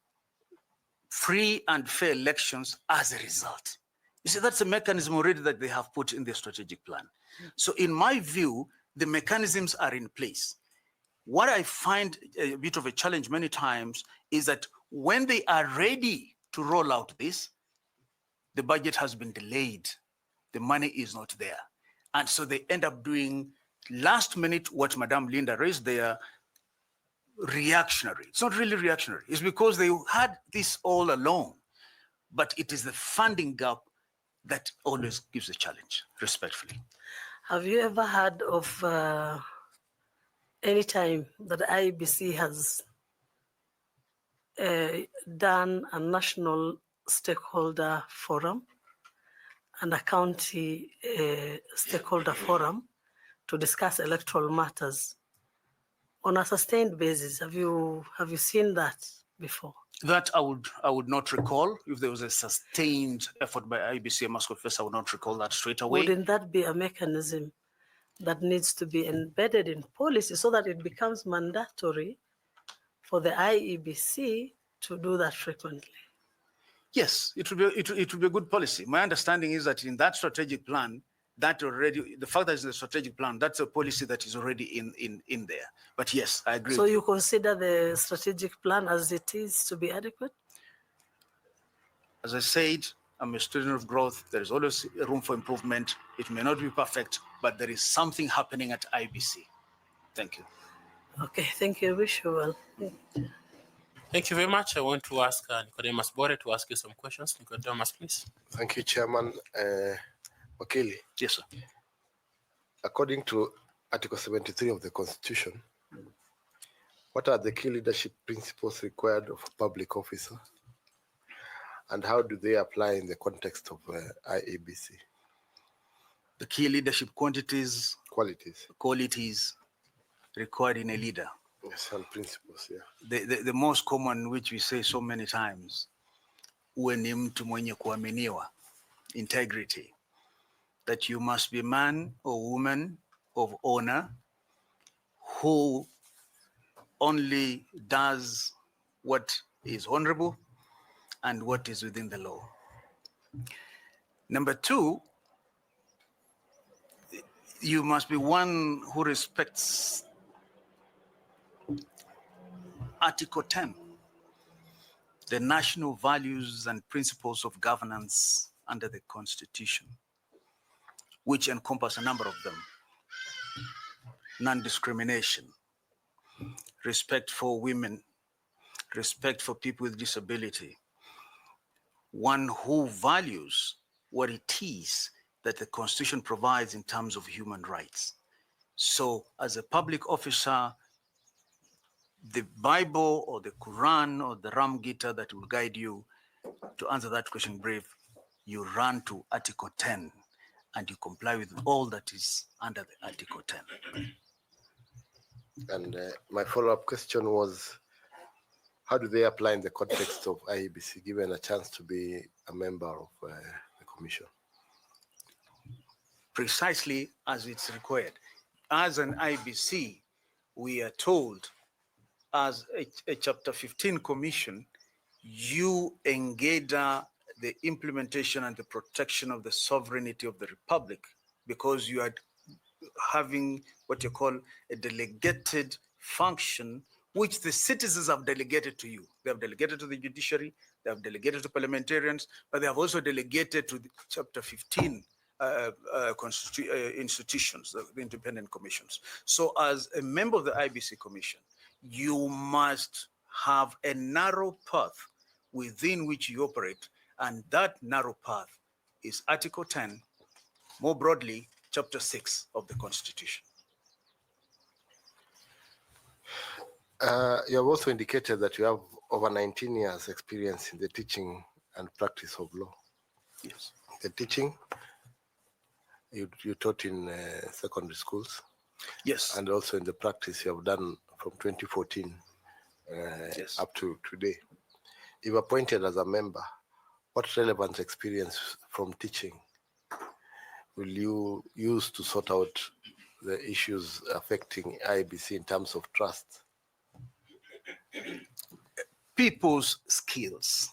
free and fair elections as a result. You see, that's a mechanism already that they have put in their strategic plan. So in my view, the mechanisms are in place. What I find a bit of a challenge many times is that when they are ready to roll out this, the budget has been delayed. The money is not there. And so they end up doing last minute what Madame Linda raised there, reactionary. It's not really reactionary. It's because they had this all along. But it is the funding gap that always gives a challenge, respectfully. Have you ever heard of any time that IEBC has done a national stakeholder forum and a county stakeholder forum to discuss electoral matters on a sustained basis? Have you seen that before? That I would not recall. If there was a sustained effort by IEBC, I must confess I would not recall that straight away. Wouldn't that be a mechanism that needs to be embedded in policy so that it becomes mandatory for the IEBC to do that frequently? Yes, it would be a good policy. My understanding is that in that strategic plan, that already, the fact that it's in the strategic plan, that's a policy that is already in there. But yes, I agree. So you consider the strategic plan as it is to be adequate? As I said, I'm a student of growth. There is always room for improvement. It may not be perfect, but there is something happening at IEBC. Thank you. Okay, thank you. I wish you well. Thank you very much. I want to ask 𝐌𝐮𝐬𝐿 Bore to ask you some questions. 𝐌𝐿𝐻, please. Thank you, Chairman. Wakili. Yes, sir. According to Article 73 of the Constitution, what are the key leadership principles required of a public officer? And how do they apply in the context of IEBC? The key leadership qualities Qualities required in a leader. Yes, and principles, yeah. The most common, which we say so many times, uwe ni mtu mwenye kuaminiwa, integrity, that you must be a man or woman of honor who only does what is honorable and what is within the law. Number two, you must be one who respects Article 10, the national values and principles of governance under the Constitution, which encompass a number of them. Non-discrimination, respect for women, respect for people with disability, one who values what it is that the Constitution provides in terms of human rights. So as a public officer, the Bible or the Quran or the Ram Gita that will guide you to answer that question brief, you run to Article 10 and you comply with all that is under the Article 10. And my follow-up question was, how do they apply in the context of IEBC, given a chance to be a member of the commission? Precisely as it's required. As an IBC, we are told, as a Chapter 15 commission, you engage the implementation and the protection of the sovereignty of the Republic, because you are having what you call a delegated function, which the citizens have delegated to you. They have delegated to the judiciary, they have delegated to parliamentarians, but they have also delegated to the Chapter 15 institutions, the independent commissions. So as a member of the IBC Commission, you must have a narrow path within which you operate, and that narrow path is Article 10, more broadly, Chapter 6 of the Constitution. You have also indicated that you have over 19 years experience in the teaching and practice of law. Yes. The teaching, you taught in secondary schools. Yes. And also in the practice you have done from 2014 yes. up to today. If appointed as a member, what relevant experience from teaching will you use to sort out the issues affecting IEBC in terms of trust? People's skills.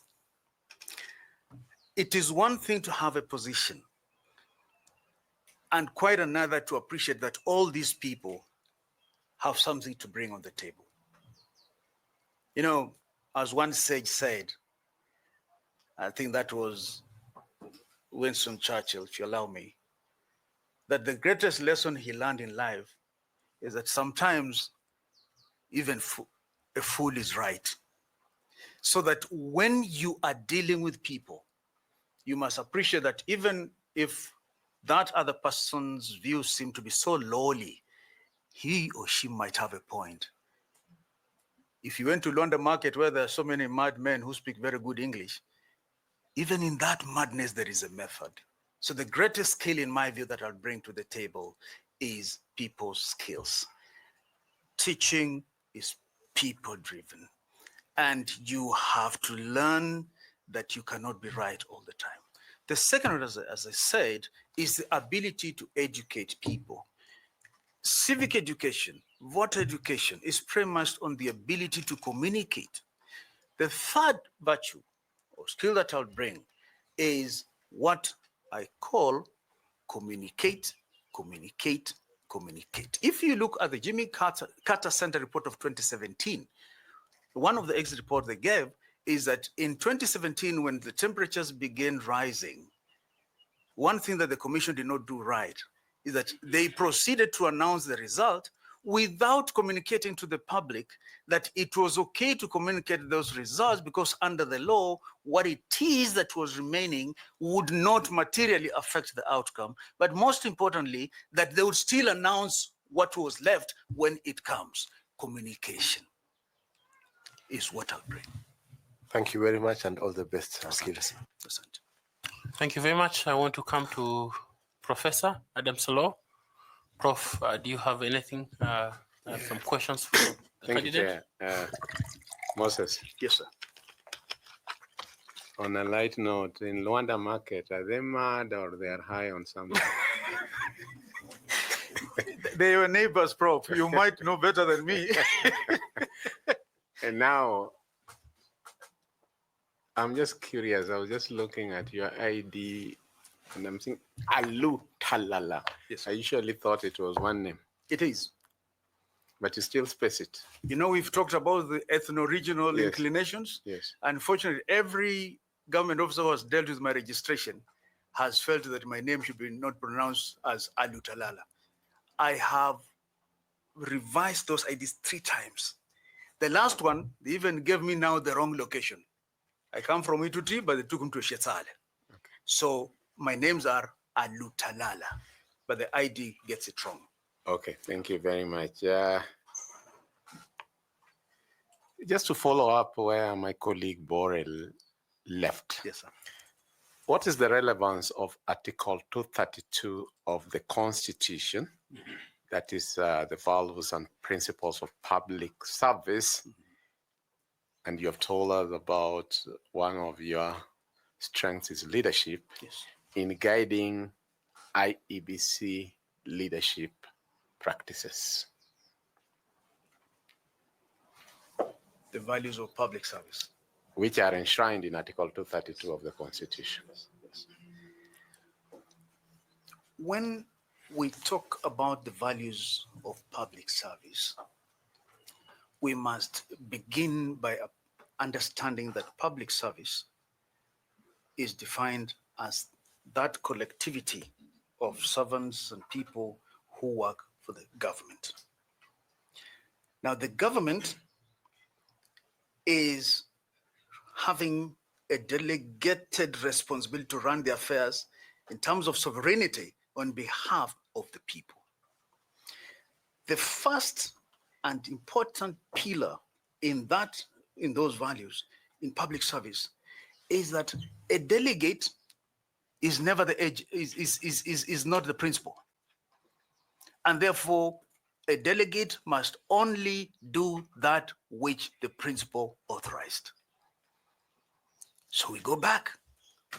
It is one thing to have a position, and quite another to appreciate that all these people have something to bring on the table. You know, as one sage said, I think that was Winston Churchill, if you allow me, that the greatest lesson he learned in life is that sometimes even a fool is right. So that when you are dealing with people, you must appreciate that even if that other person's views seem to be so lowly, he or she might have a point. If you went to London Market where there are so many madmen who speak very good English, even in that madness, there is a method. So the greatest skill, in my view, that I'll bring to the table is people's skills. Teaching is people-driven, and you have to learn that you cannot be right all the time. The second one, as I said, is the ability to educate people. Civic education, voter education is premised on the ability to communicate. The third virtue or skill that I'll bring is what I call communicate, communicate, communicate. If you look at the Jimmy Carter Center report of 2017, one of the exit reports they gave is that in 2017, when the temperatures began rising, one thing that the commission did not do right is that they proceeded to announce the result without communicating to the public that it was okay to communicate those results, because under the law, what it is that was remaining would not materially affect the outcome. But most importantly, that they would still announce what was left when it comes. Communication is what I'll bring. Thank you very much, and all the best. Thank you very much. I want to come to Professor Adam Solo. Prof, do you have anything, some questions for Thank you, Chair. Moses. Yes, sir. On a light note, in Luanda market, are they mad or they are high on something? They were neighbors, Prof. You might know better than me. And now, I'm just curious. I was just looking at your ID and I'm thinking, Alu Talala. Yes. I usually thought it was one name. It is. But you still space it. You know, we've talked about the ethno-regional Yes. inclinations. Yes. Unfortunately, every government officer who has dealt with my registration has felt that my name should be not pronounced as Alu Talala. I have revised those IDs 3 times. The last one, they even gave me now the wrong location. I come from Ituti, but they took him to Shetzale. Okay. So my names are Alu Talala, but the ID gets it wrong. Okay, thank you very much. Just to follow up where my colleague Borrell left. Yes, sir. What is the relevance of Article 232 of the Constitution? That is the values and principles of public service. And you have told us about one of your strengths is leadership. Yes. In guiding IEBC leadership practices. The values of public service. Which are enshrined in Article 232 of the Constitution. Yes. When we talk about the values of public service, we must begin by understanding that public service is defined as that collectivity of servants and people who work for the government. Now, the government is having a delegated responsibility to run the affairs in terms of sovereignty on behalf of the people. The first and important pillar in those values in public service is that a delegate is never the edge, is not the principal. And therefore, a delegate must only do that which the principal authorized. So we go back.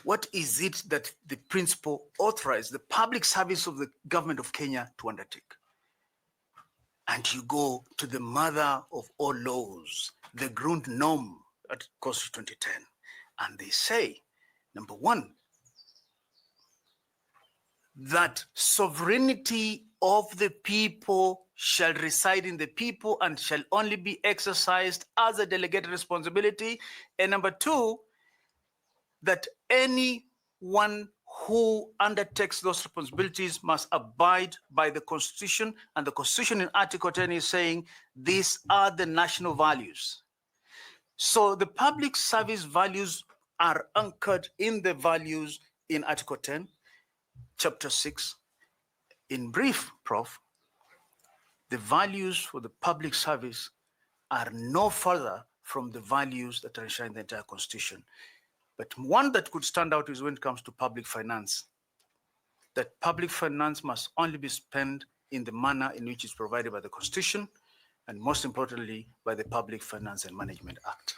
What is it that the principal authorized the public service of the government of Kenya to undertake? And you go to the mother of all laws, the Grundnorm at Constitution 2010, and they say, number 1, that sovereignty of the people shall reside in the people and shall only be exercised as a delegated responsibility. And number 2, that anyone who undertakes those responsibilities must abide by the Constitution, and the Constitution in Article 10 is saying these are the national values. So the public service values are anchored in the values in Article 10, Chapter 6. In brief, Prof, the values for the public service are no further from the values that are enshrined in the entire Constitution. But one that could stand out is when it comes to public finance, that public finance must only be spent in the manner in which it's provided by the Constitution, and most importantly, by the Public Finance and Management Act.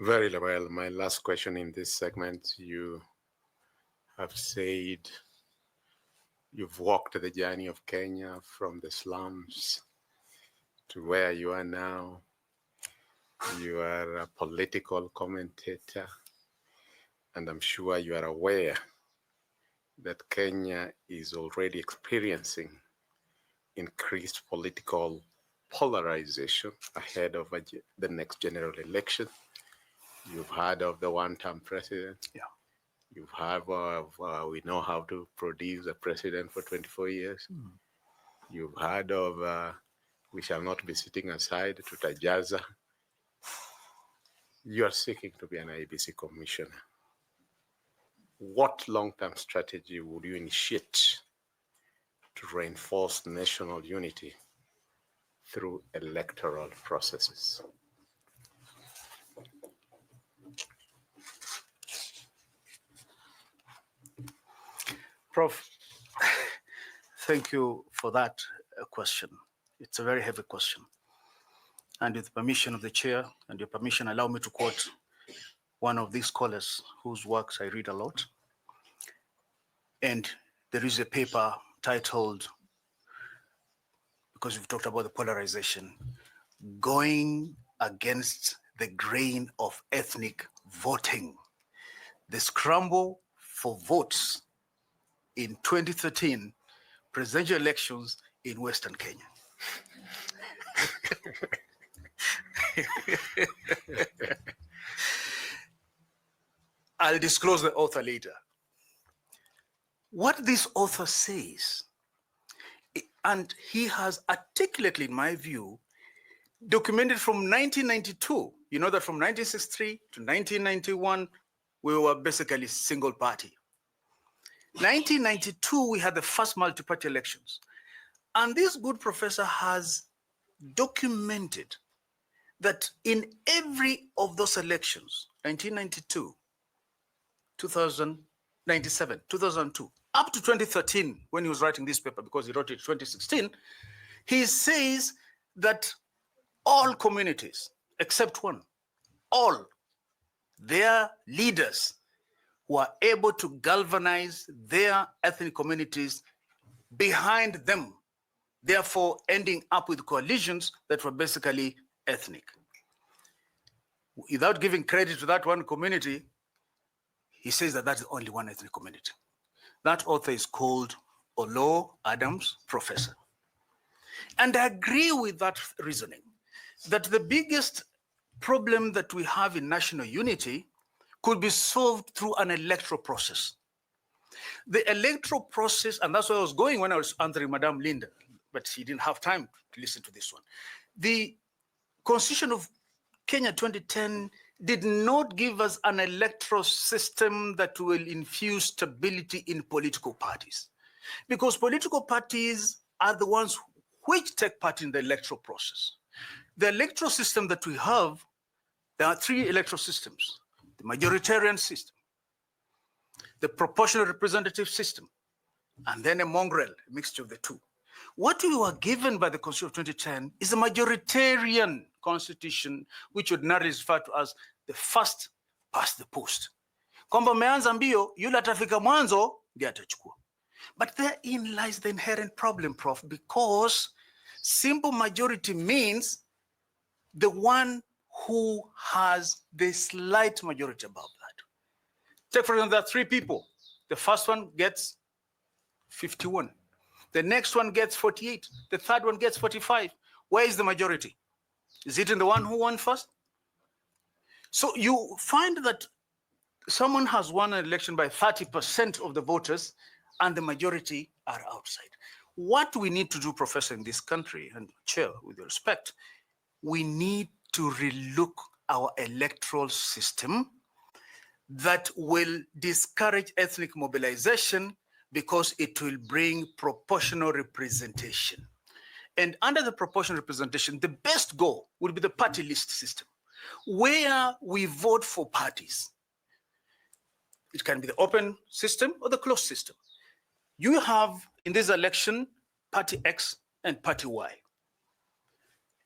Very well. My last question in this segment, you have said you've walked the journey of Kenya from the slums to where you are now. You are a political commentator, and I'm sure you are aware that Kenya is already experiencing increased political polarization ahead of the next general election. You've heard of the one-term president. Yeah. You've heard of, we know how to produce a president for 24 years. Mm. You've heard of, we shall not be sitting aside to Tajaza. You are seeking to be an IEBC commissioner. What long-term strategy would you initiate to reinforce national unity through electoral processes? Prof, thank you for that question. It's a very heavy question. And with permission of the chair and your permission, allow me to quote one of these scholars whose works I read a lot. And there is a paper titled, because we've talked about the polarization, Going Against the Grain of Ethnic Voting, the Scramble for Votes in 2013 Presidential Elections in Western Kenya. I'll disclose the author later. What this author says, and he has articulately, in my view, documented from 1992. You know that from 1963 to 1991, we were basically single party. 1992, we had the first multi-party elections. And this good professor has documented that in every of those elections, 1992, 2097, 2002, up to 2013, when he was writing this paper, because he wrote it in 2016, he says that all communities, except one, all their leaders were able to galvanize their ethnic communities behind them, therefore ending up with coalitions that were basically ethnic. Without giving credit to that one community, he says that that's only one ethnic community. That author is called Olo Adams, professor. And I agree with that reasoning, that the biggest problem that we have in national unity could be solved through an electoral process. The electoral process, and that's where I was going when I was answering Madame Linda, but she didn't have time to listen to this one. The Constitution of Kenya 2010 did not give us an electoral system that will infuse stability in political parties, because political parties are the ones which take part in the electoral process. The electoral system that we have, there are three electoral systems: the majoritarian system, the proportional representative system, and then a mongrel, a mixture of the two. What we were given by the Constitution of 2010 is a majoritarian constitution, which ordinarily is referred to as the first past the post. Kwamba umeanza mbio, yule atafika mwanzo ndiye atachukua. But therein lies the inherent problem, Prof, because simple majority means the one who has the slight majority above that. Take, for example, there are three people. The first one gets 51. The next one gets 48. The third one gets 45. Where is the majority? Is it in the one who won first? So you find that someone has won an election by 30% of the voters and the majority are outside. What we need to do, Professor, in this country, and Chair, with your respect, we need to relook our electoral system that will discourage ethnic mobilization, because it will bring proportional representation. And under the proportional representation, the best goal would be the party list system, where we vote for parties. It can be the open system or the closed system. You have, in this election, party X and party Y.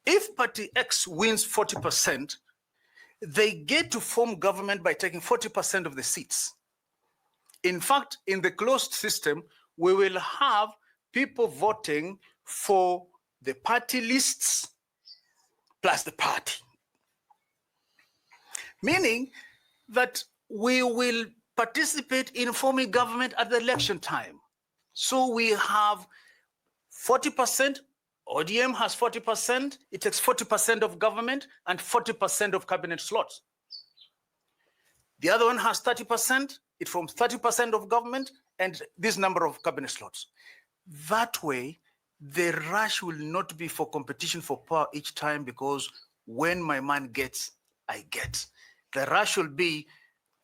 If party X wins 40%, they get to form government by taking 40% of the seats. In fact, in the closed system, we will have people voting for the party lists plus the party. Meaning that we will participate in forming government at the election time. So we have 40%, ODM has 40%, it takes 40% of government and 40% of cabinet slots. The other one has 30%, it forms 30% of government and this number of cabinet slots. That way, the rush will not be for competition for power each time, because when my man gets, I get. The rush will be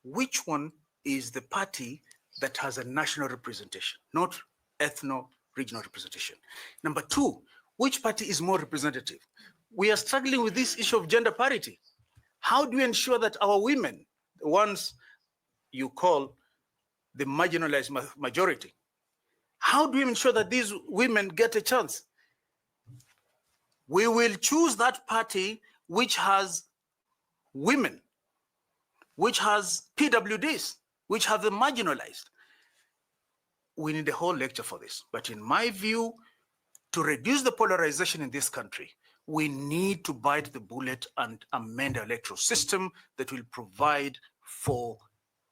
which one is the party that has a national representation, not ethno-regional representation. Number two, which party is more representative? We are struggling with this issue of gender parity. How do we ensure that our women, the ones you call the marginalized majority, how do we ensure that these women get a chance? We will choose that party which has women, which has PWDs, which have the marginalized. We need a whole lecture for this. But in my view, to reduce the polarization in this country, we need to bite the bullet and amend the electoral system that will provide for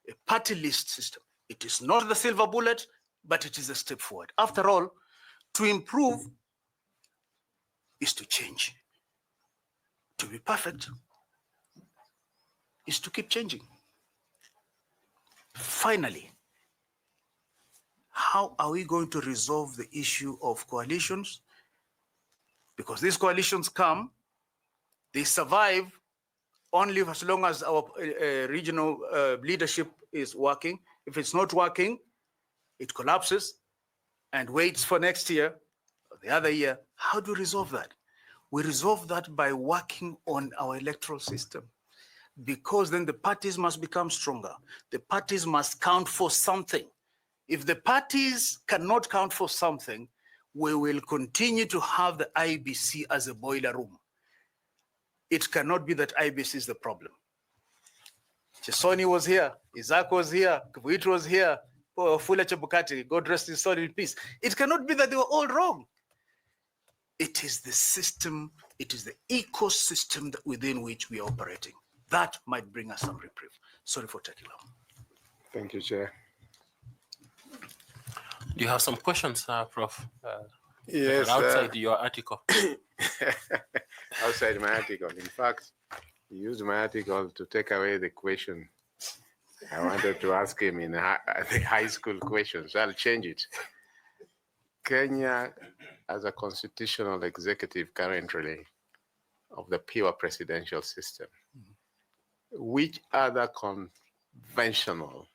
a party list system. It is not the silver bullet, but it is a step forward. After all, to improve is to change. To be perfect is to keep changing. Finally, how are we going to resolve the issue of coalitions? Because these coalitions come, they survive only as long as our regional leadership is working. If it's not working, it collapses and waits for next year or the other year. How do we resolve that? We resolve that by working on our electoral system, because then the parties must become stronger. The parties must count for something. If the parties cannot count for something, we will continue to have the IEBC as a boiler room. It cannot be that IEBC is the problem. Chesoni was here, Isaac was here, Kivuit was here, Fula Chebukati, God rest his soul in peace. It cannot be that they were all wrong. It is the system, it is the ecosystem that within which we are operating. That might bring us some reprieve. Sorry for taking long. Thank you, Chair. Do you have some questions, Prof? Yes. Outside your article. Outside my article. In fact, he used my article to take away the question I wanted to ask him in the high school question, so I'll change it. Kenya, as a constitutional executive currently of the pure presidential system, which other conventional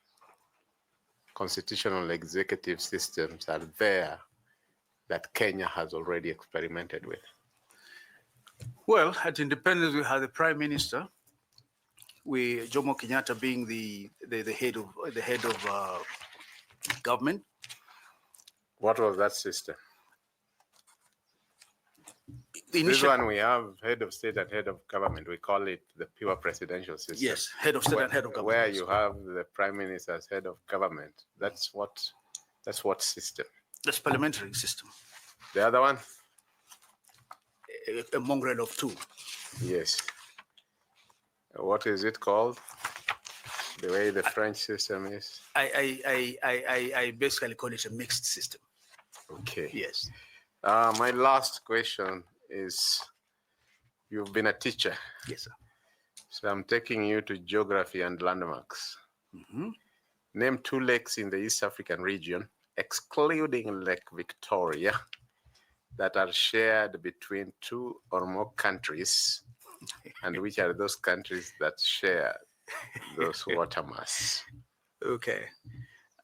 constitutional executive systems are there that Kenya has already experimented with? Well, at independence, we had the Prime Minister, Jomo Kenyatta being the head of government. What was that system? This Initial, one we have head of state and head of government. We call it the pure presidential system. yes, head of state and head of government. Where you have the prime minister as head of government. That's what system? That's parliamentary system. The other one? A mongrel of two. Yes. What is it called? The way the French system is? I basically call it a mixed system. Okay. Yes. My last question is, you've been a teacher. Yes, sir. So I'm taking you to geography and landmarks. Name 2 lakes in the East African region, excluding Lake Victoria, that are shared between 2 or more countries, and which are those countries that share those water mass? Okay.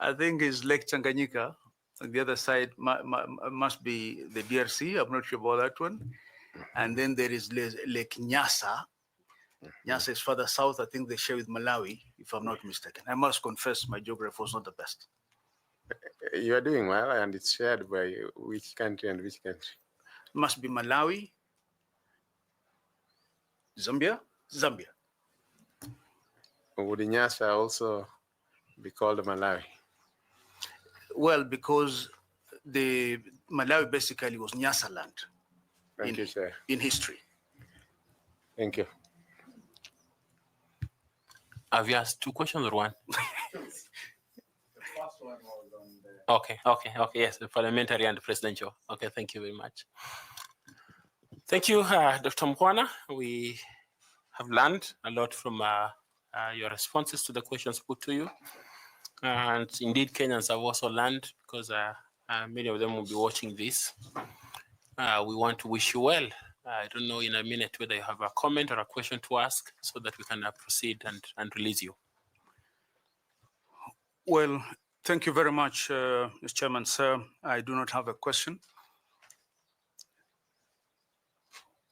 I think it's Lake Tanganyika. On the other side must be the DRC. I'm not sure about that one. And then there is Lake Nyasa. Nyasa is further south. I think they share with Malawi, if I'm not mistaken. I must confess my geography was not the best. You are doing well, and it's shared by which country and which country? Must be Malawi, Zambia. Would Nyasa also be called Malawi? Well, because the Malawi basically was Nyasa land. Thank you, sir. In history. Thank you. Have you asked 2 questions or 1? The first one was on the... Okay, yes, the parliamentary and presidential. Okay, thank you very much. Thank you, Dr. Mkwana. We have learned a lot from your responses to the questions put to you. And indeed, Kenyans have also learned, because many of them will be watching this. We want to wish you well. I don't know in a minute whether you have a comment or a question to ask, so that we can proceed and release you. Well, thank you very much, Mr. Chairman, sir. I do not have a question.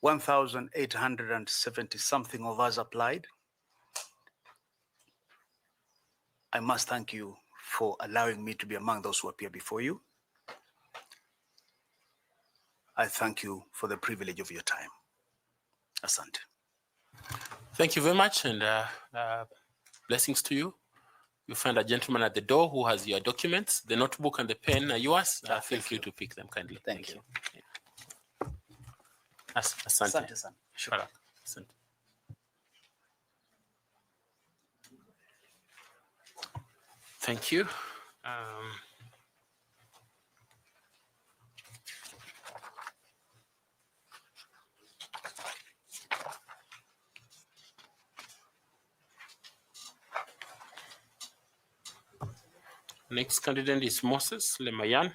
1,870 something of us applied. I must thank you for allowing me to be among those who appear before you. I thank you for the privilege of your time. Asante. Thank you very much, and blessings to you. You find a gentleman at the door who has your documents. The notebook and the pen are yours. Feel free to pick them kindly. Thank you. Asante. Asante sana. Shukrani. Asante. Thank you. Next candidate is Moses Lemayan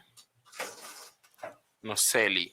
Noseli.